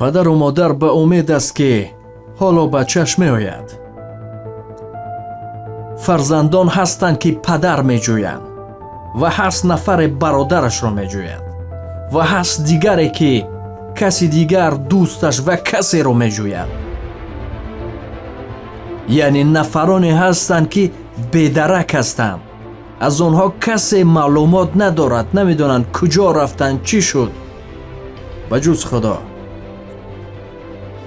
падару модар ба умед аст ки ҳоло бачааш меояд. фарзандон ҳастанд ки падар меҷӯянд ва ҳаст нафаре бародарашро меҷӯяд ва ҳаст дигаре ки каси дигар дӯсташ ва касеро меҷӯяд. яъне нафароне ҳастанд ки бедарак ҳастанд. аз онҳо касе маълумот надорад, намедонанд куҷо рафтанд, чӣ шуд. ба ҷуз худо.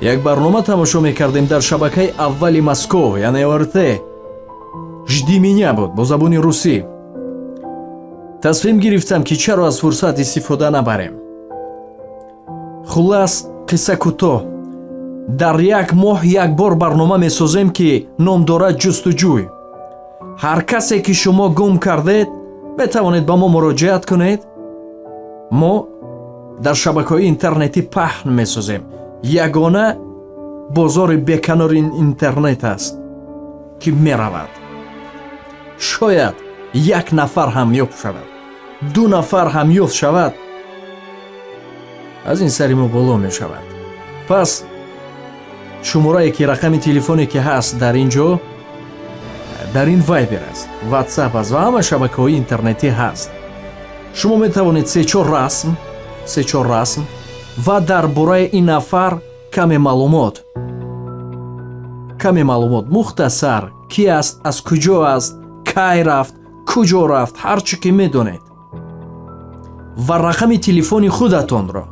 як барнома тамошо мекардем дар шабакаи аввали Москов, яъне ОРТ. жди меня буд бо забони русӣ. тасмим гирифтам ки чаро аз фурсат истифода набарем. хулас қисса кӯтоҳ. дар як моҳ як бор барнома месозем ки ном дорад ҷустуҷӯй. ҳар касе ки шумо гум кардед метавонед ба мо муроҷиат кунед. мо дар шабакаҳои интернетӣ паҳн месозем. ягона бозори беканори интернет аст ки меравад. шояд як нафар ҳам ёфт шавад, ду нафар ҳам ёфт шавад, аз ин сари мо боло мешавад. пас шуморае ки рақами телефоне ки ҳаст дар ин ҷо, дар ин вайбер аст, ватсап аст ва ҳама шабакаҳои интернетӣ ҳаст. шумо метавонед се-чор расм ва дар бораи ин нафар каме маълумот мухтасар, ки аст, аз куҷо аст, кай рафт, куҷо рафт, ҳар чӣ ки медонед ва рақами телефони худатонро,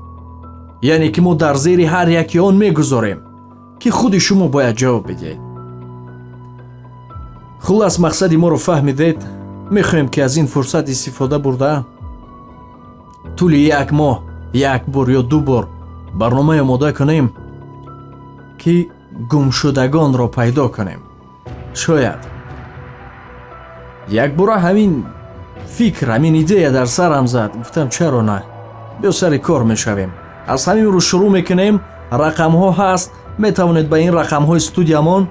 яъне ки мо дар зери ҳар яки он мегузорем ки худи шумо бояд ҷавоб бидиҳед. хулас мақсади моро фаҳмидед. мехоҳем ки аз ин фурсат истифода бурда тӯли як моҳ як бор ё ду бор барномаи омода кунем ки гумшудагонро пайдо кунем. шояд як бора ҳамин фикр, ҳамин идея дар сарам зад. гуфтам чаро на, биё сари кор мешавем. аз ҳамин рӯз шурӯъ мекунем. рақамҳо ҳаст, метавонед ба ин рақамҳои студиямон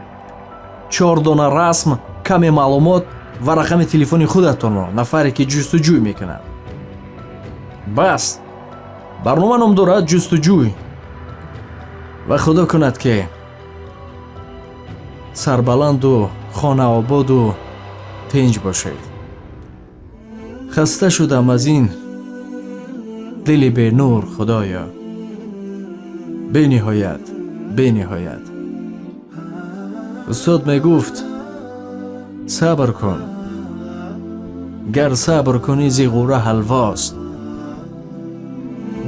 4 дона расм, каме маълумот ва рақами телефони худатонро, нафаре ки ҷустуҷӯй мекунад. бас барнома ном дорад ҷустуҷӯй. ва худо кунад ки сарбаланду хонаободу тинҷ бошед. хаста шудам аз ин дили бенур, худоё. бениҳоят, бениҳоят. устод мегуфт сабр кун, гар сабр кунӣ зиғура ҳалвост.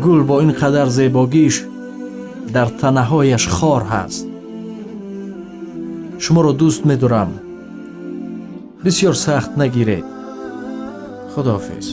гул бо ин қадар зебогиш дар танаҳояш хор ҳаст. шуморо дӯст медорам. бисёр сахт нагиред. худоҳофиз.